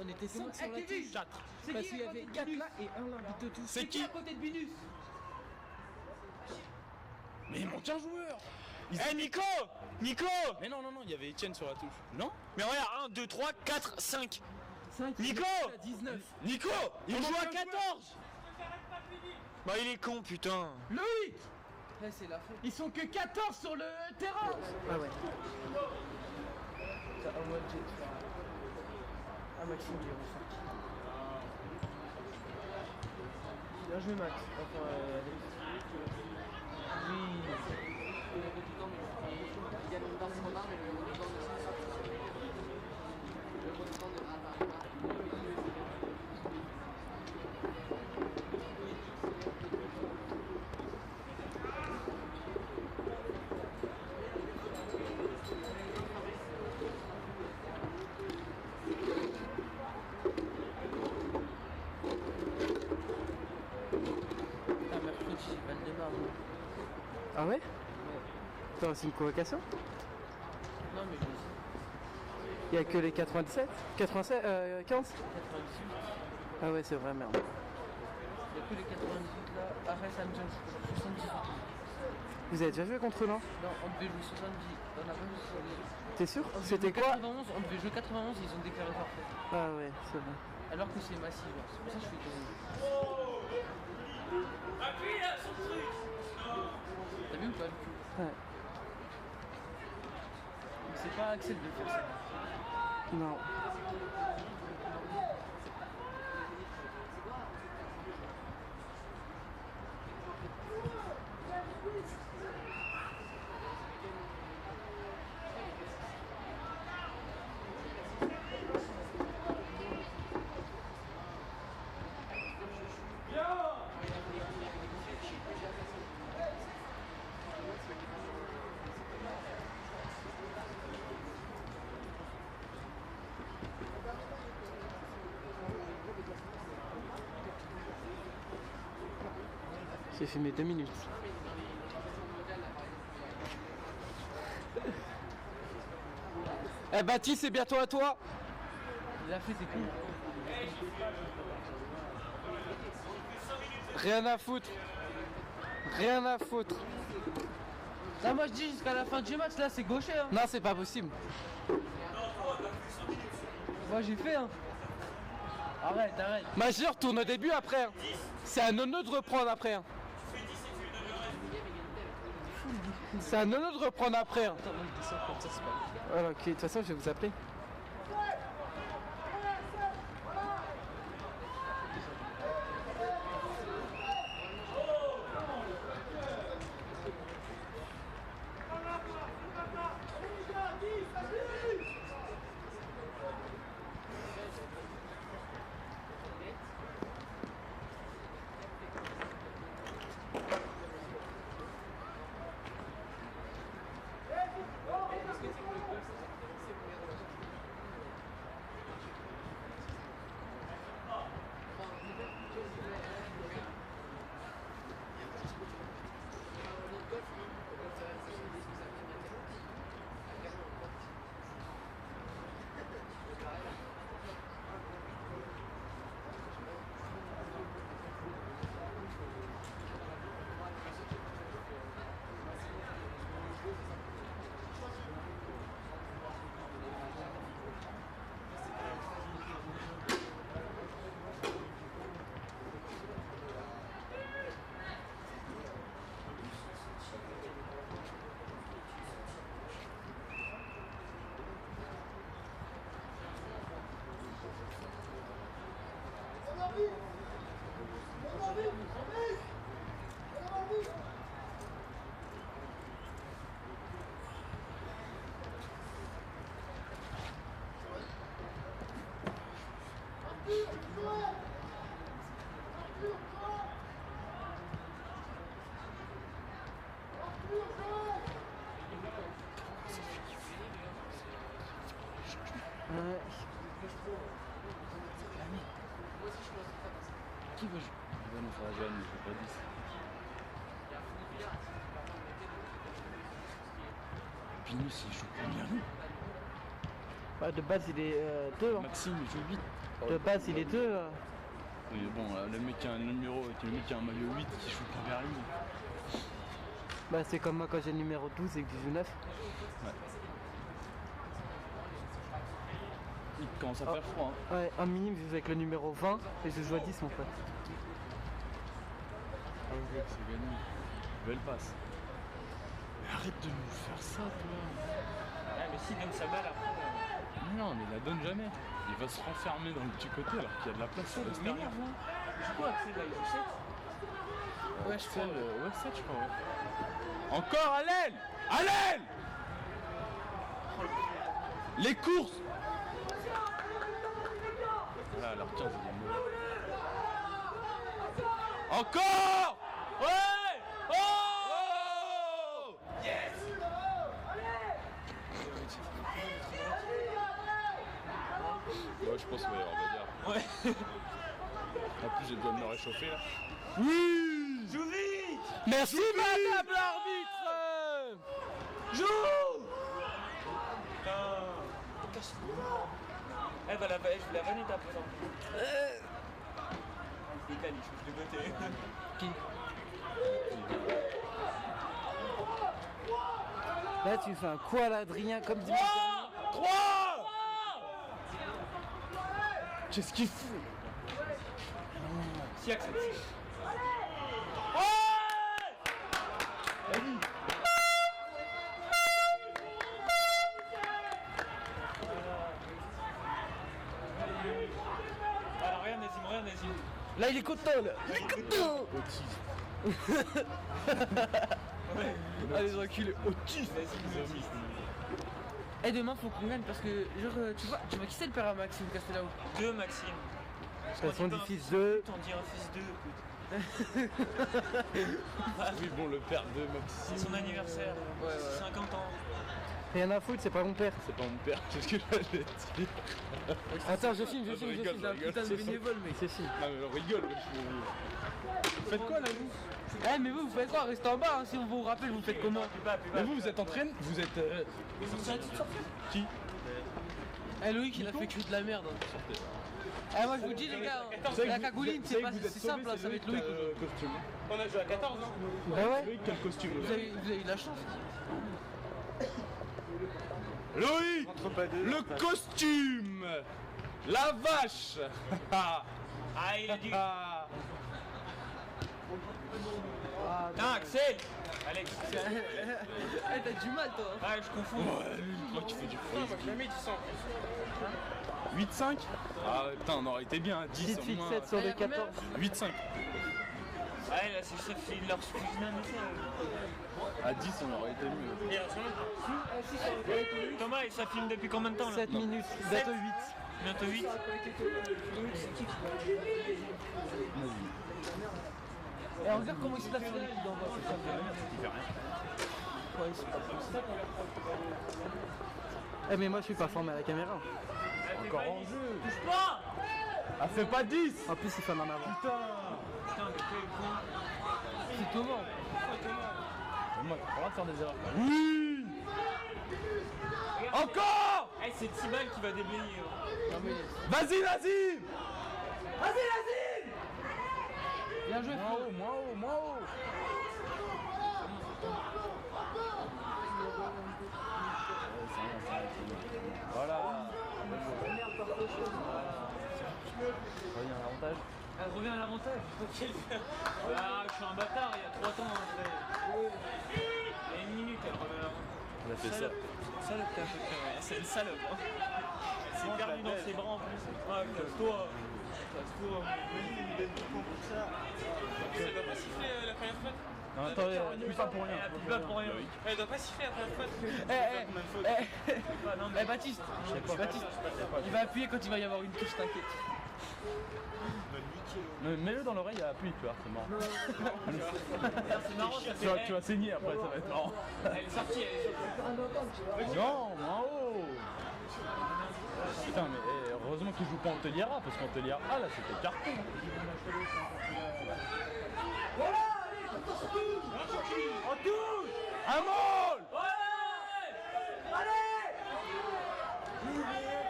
On était 5 sur la touche. 4. Parce qu'il y avait 4 là et 1 là, vite de tous. C'est qui à côté de Binus? Mais il manque un joueur. Eh Nico! Nico! Mais non, non, non, il y avait Etienne sur la touche. Non? Mais regarde, 1, 2, 3, 4, 5. 5. Nico! 19. Nico! Il manque joue à un joueur. 14! Bah il est con, putain. Louis! Ouais, c'est la faute. Ils sont que 14 sur le terrain! Ah ouais. T'as un mois de jet. Ah, Maxime qui est ressorti. Bien joué, Max. Enfin, mercredi, j'ai 22 mars. Ah ouais? Attends, c'est une convocation? Non, mais je sais. Il n'y a que les 97? 87? 15? 98. Ah ouais, c'est vrai, merde. Il n'y a que les 98 là. Arrête, ça me donne 78. Vous avez déjà joué contre eux, non? Non, on devait jouer 70. On n'a pas joué 70. T'es sûr? C'était quoi? 91, on devait jouer 91, ils ont déclaré forfait. Ah ouais, c'est vrai. Alors que c'est massif, c'est pour ça que je suis étonné. Appuie là sur le truc! T'as vu ou pas? Ouais. C'est pas Axel de faire ça. Non. J'ai filmé 2 minutes. Eh Baptiste, c'est bientôt à toi! Il a fait, c'est cool. Rien à foutre! Rien à foutre! Là, moi je dis jusqu'à la fin du match, là c'est gaucher. Hein. Non, c'est pas possible. Moi j'ai fait. Hein. Arrête, arrête. Majeur tourne au début après. Hein. C'est un honneur de reprendre après. Hein. C'est un honneur de reprendre après. Hein. Attends, moi je descends comme ça, c'est pas. Voilà, ok, de toute façon, je vais vous appeler. Qui veut jouer? Ouais, non, ça va, Jeanne, je fais pas 10. Pinus, il joue combien? Bah, de base, il est 2. Maxime, il joue 8. De base, il est 2. Oui, bon, le mec qui a un numéro, le mec qui a un maillot 8 qui joue première ligne. Bah, c'est comme moi quand j'ai le numéro 12 et que je joue 9. Ouais. Il commence à faire froid. Hein. Ouais, un minime, je joue avec le numéro 20 et je joue à 10, mon pote. Ah ouais, c'est gagné. Belle passe. Mais arrête de nous faire ça, toi. Ah, mais s'il donne sa balle après. Mais non, mais il la donne jamais. Il va se renfermer dans le petit côté alors qu'il y a de la place sur l'extérieur. Il joue quoi, Axel là? Il joue 7? Ouais, je crois. Ouais, 7, je crois, ouais. Encore à l'aile! À l'aile! Les courses! Là, alors 15, il est mauvais. Encore! Ouais! Oh! Yes! Ouais, je pense qu'il va y avoir bagarre. Ouais. En plus, j'ai besoin de me réchauffer là. Oui! Joue vite! Merci, madame l'arbitre! Joue! Elle va la vanner, je vais la vanner ta présent. Il décale, il change de côté. Qui? Là, tu fais un quoi là, Adrien, comme dit. 3! Qu'est-ce qu'il fout? Si Axel. Alors regarde Nazim. Là, il est content, là. Il est content. Allez, les enculés. Autiste. Et demain, faut qu'on gagne parce que, genre, tu vois qui c'est le père à Maxime Castelao? 2 Maxime. Elles sont des fils de. T'en dis un fils 2. Oui, bon, le père de Maxime. C'est son anniversaire. Ouais. 50 ans. Rien à foutre, c'est pas mon père. C'est pas mon père, c'est ce que j'allais dire. Attends, je filme, je rigole, c'est un putain de bénévole, mec. C'est si. Non, mais on rigole, Vous faites quoi là, vous? Eh, mais vous faites quoi? Restez en bas, hein, si on vous rappelle, vous faites comment? Mais vous êtes entraîné? Vous êtes. Qui? Eh, Loïc, il a fait que de la merde. Eh, moi je vous dis, les gars, la cagouline, c'est simple, hein, ça va être Loïc. Costume. On a joué à 14 ans. Bah ouais, Loïc, quel costume? vous avez eu de la chance. Loïc! Le costume! La vache! Ah, il a dit. Putain, Axel! Alex. Eh, t'as du mal, toi. Ah, je confonds. Ouais, lui, je crois qu'il fait du frisbee. Jamais tu sens. 8-5? Ah ouais, putain, on aurait été bien à 10 Petite au fixe moins. 7 sur les 14. 8-5. Ouais, là, c'est ça, il leur suffit un À 10, on aurait été mieux. Thomas, et ça filme depuis combien de temps là? 7 minutes, bientôt 8. Bientôt 8. Et regarde comment il se place sur les coups d'envoi. Eh, mais moi je suis pas formé à la caméra. Encore en jeu. Touche pas! Ah, fais pas 10! En plus, il fait en avant. Putain, mais quel con. C'est Thomas. Moi, t'as pas le droit de faire des erreurs. Oui! Encore! Eh, c'est Tibal qui va déblayer. Non, mais. Vas-y, vas-y! Bien joué, Flo. Moins haut. Voilà. Elle revient à l'avantage. Ah, je suis un bâtard, il y a 3 temps. Il y a 1 minute, elle revient à l'avantage. On a fait ça. Salope, t'as fait ouais, c'est une salope. Hein. C'est perdu dans ses bras en plus. Ah, casse-toi. Casse-toi. Elle doit pas siffler la première faute. Non, attendez, appuie pas pour rien. Elle appuie pas pour rien. Elle doit pas siffler la première faute. Eh, Baptiste, il va appuyer quand il va y avoir une touche, t'inquiète. Mets-le dans l'oreille à la pluie, tu vois, c'est marrant. C'est marrant, ça Tu vas saigner après, ça va être marrant. Elle est sortie, elle est sortie. Non, en haut. Putain, mais heureusement qu'il joue pas en Teliera, parce qu'en Teliera, là, c'était carton. On touche. Un môle.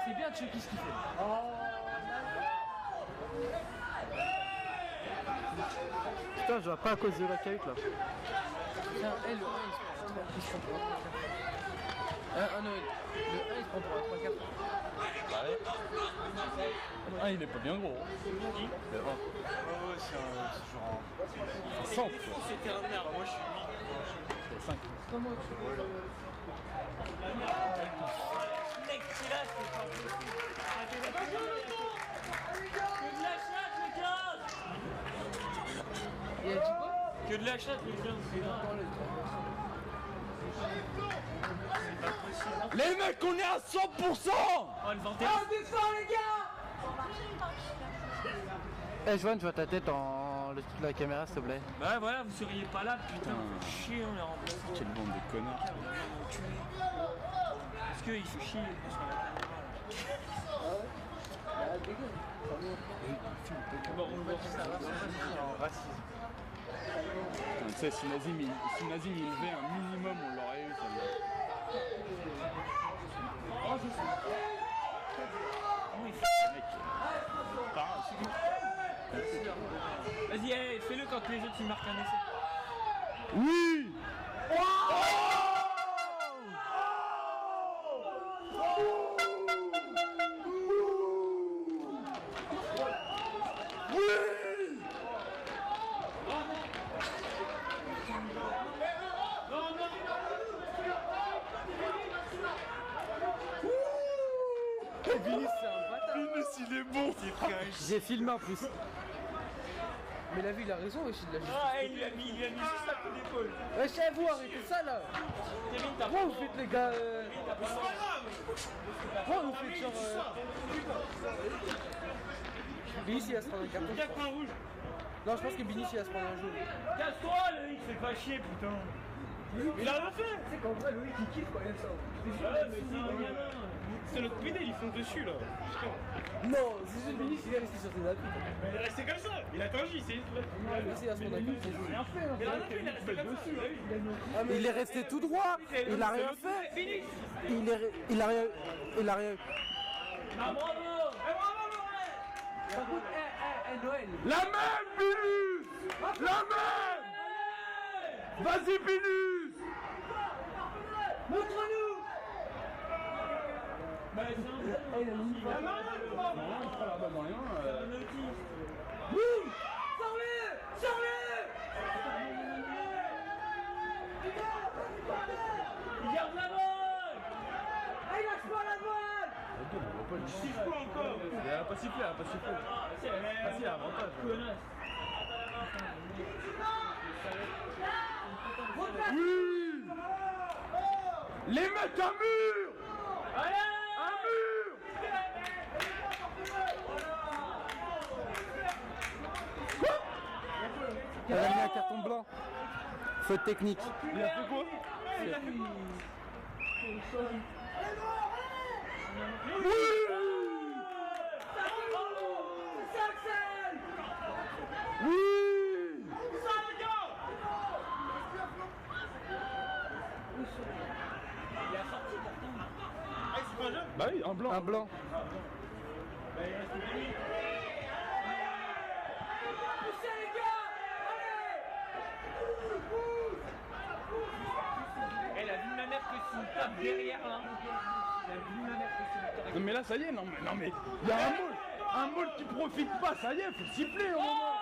C'est bien Chucky ce qu'il fait. Putain, je vois pas à cause de la cahute là. Putain, le 1 il se prend pour un 3-4. Non, le 1 il se prend pour un 3-4. Bah ouais. Ah, il est pas bien gros. Le 1. c'est genre. Un centre, quoi. C'était un merde. Moi, je suis C'est 5. Comment tu veux mec, c'est là, c'est pas possible. Que de la chatte, le 15. Il a dit quoi? Que de la chatte, le 15, c'est là. Les mecs, on est à 100%. Oh, le 21. Eh Joanne, je vois ta tête en le truc de la caméra s'il te plaît. Bah voilà, vous seriez pas là, putain. Chier, on est remplacé. Quelle bande de connards. Parce qu'il fait chier. Bon, on le voit ça. Putain, tu sais, si Nazim il levait un minimum, on l'aurait eu, ça. Vas-y, allez, fais-le quand les autres ils marquent un essai. Oui. Il est bon. J'ai filmé en plus. Mais la vie, il a raison aussi de la justice. Ah, il lui a mis juste un coup d'épaule. Wesh, vous, arrêtez ça là. Kevin, t'as Pourquoi vous faites les gars Pourquoi vous faites genre Binici il va se prendre un carton. je pense. un rouge. Non, je pense que Binici il va se prendre un jaune. Casse-toi, Loïc, fais pas chier, putain. Il a rien fait. Tu sais qu'en vrai, Loïc il kiffe quand il y a ça. Ouais, mais c'est un gamin. C'est notre PD, ils font dessus là. Non, c'est juste Binici il est resté sur ses appuis. Il est resté comme ça. Il a tangi, c'est. Binici il va se prendre un carton, c'est jaune. Il a rien fait, il est resté comme ça. Ah, mais Il est resté tout droit. Il a rien fait. Fini. Il a rien. Ah, bravo. Eh, bravo, Morel. par contre, Noël. La même, Binus. La même. Vas-y, Binus. Montre-nous. Bah, c'est un Il a mis une fois. Il garde la balle. Il lâche pas la balle. Siffle quoi encore. Elle a pas sifflé, Ah, si, il a avantage. Oui. Les mecs, un mur. Allez. Un mur. Elle a mis un carton blanc. Faute technique. Il a fait quoi? Oui. Bah oui, un blanc. Un blanc. Elle a vu ma mère que s'il tape derrière là. Elle a vu ma mère que s'il tape. Non mais là ça y est, non mais il y a un môle qui profite pas, ça y est, faut siffler au moment.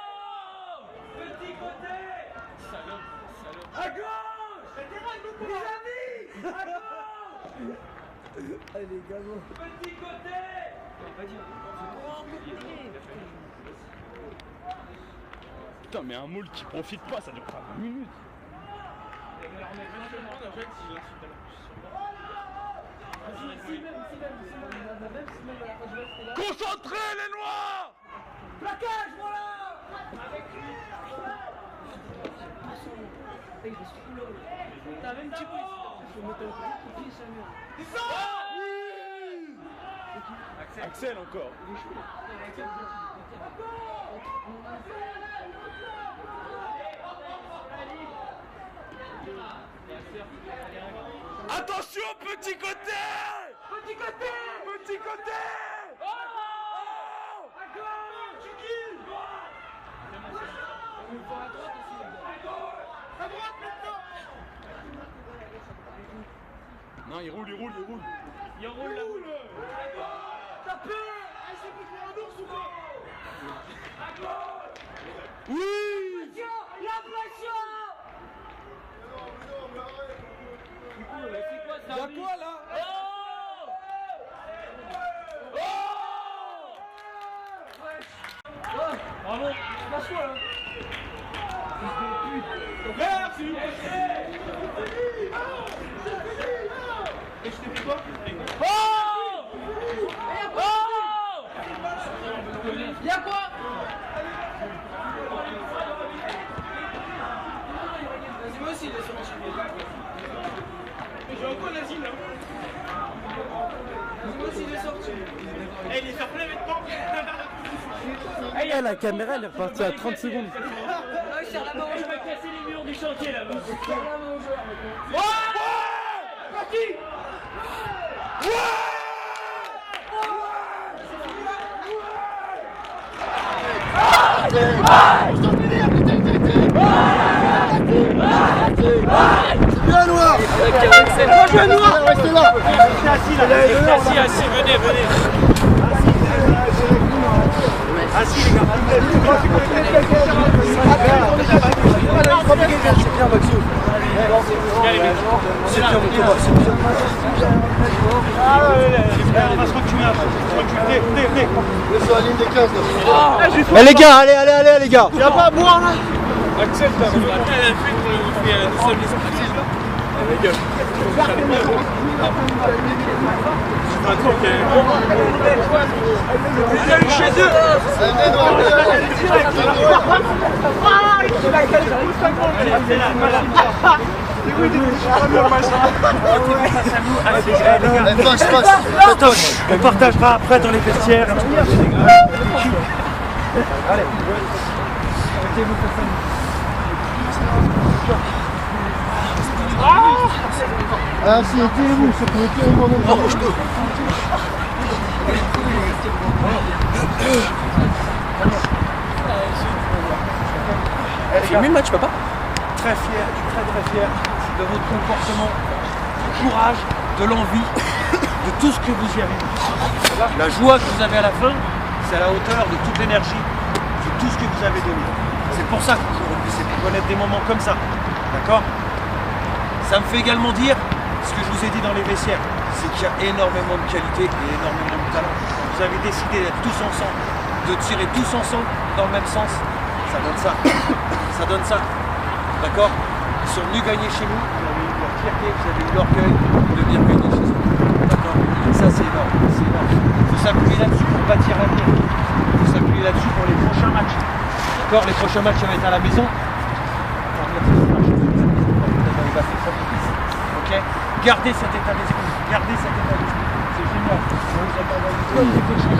Oh, petit côté. Salope. À gauche. Les amis. À gauche. Allez, gamin. Petit côté. Putain mais un môle qui profite pas, ça dure pas 20 minutes. Concentrez les noirs. Plaquage, voilà. T'as même petit coup. Axel encore. Attention, petit côté. Petit côté. Petit côté. Oh, à gauche. Non, il roule. Il roule la boule. Tapez. Oui. La pression. Y'a quoi là? Bravo. Lâche-toi là. Merci. Et je te fais quoi? Y'a quoi? Vas-y, moi aussi, il est sur mon chemin. J'ai encore l'asile là. Moi aussi, il est sorti. Eh, il est sur plein maintenant. Eh, la caméra elle est repartie à 30 secondes. Je vais casser les murs du chantier là-bas. Parti. Bien noir. Bien noir. Restez là. Assis, venez. Assis les gars. C'est bien Maxou. C'est bien Thomas. On va se reculer un peu. Venez. On est sur la ligne des 15 là. Eh les gars, allez les gars. Y'a pas à boire là. Axel, t'as raison. Chez eux. On partagera après dans les vestiaires. Ah si, tirez-vous, c'est pour tirez-vous en même temps. Filmer le match, papa. Très fier, très fier de votre comportement, du courage, de l'envie, de tout ce que vous y avez mis. La joie que vous avez à la fin, c'est à la hauteur de toute l'énergie, de tout ce que vous avez donné. C'est pour ça que vous aujourd'hui, c'est pour connaître des moments comme ça. D'accord? Ça me fait également dire ce que je vous ai dit dans les vestiaires, c'est qu'il y a énormément de qualité et énormément de talent. Vous avez décidé d'être tous ensemble, de tirer tous ensemble dans le même sens. Ça donne ça. Ça donne ça. D'accord? Ils sont venus gagner chez nous, vous avez eu la fierté, vous avez eu l'orgueil de venir gagner chez eux. D'accord? Et ça c'est énorme, c'est énorme. Il faut s'appuyer là-dessus pour bâtir l'avenir. Il faut s'appuyer là-dessus pour les prochains matchs. D'accord? Les prochains matchs ça va être à la maison. Ok? Gardez cet état d'esprit. Gardez cet état d'esprit. C'est génial.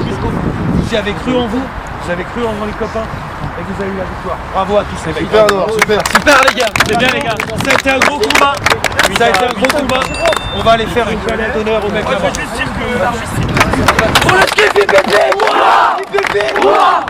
Jusqu'au bout. Vous y avez cru en vous, vous avez cru en les copains et vous avez eu la victoire. Bravo à tous les mecs. Super Noir, super. Super les gars, c'est bien les gars. Ça a été un gros combat. Ça a été un gros combat. On va aller faire une palette d'honneur aux mecs là-bas. Pour le ski, PPP, moi! PPP, moi!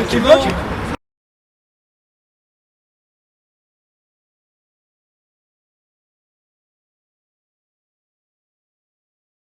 Qui bloque?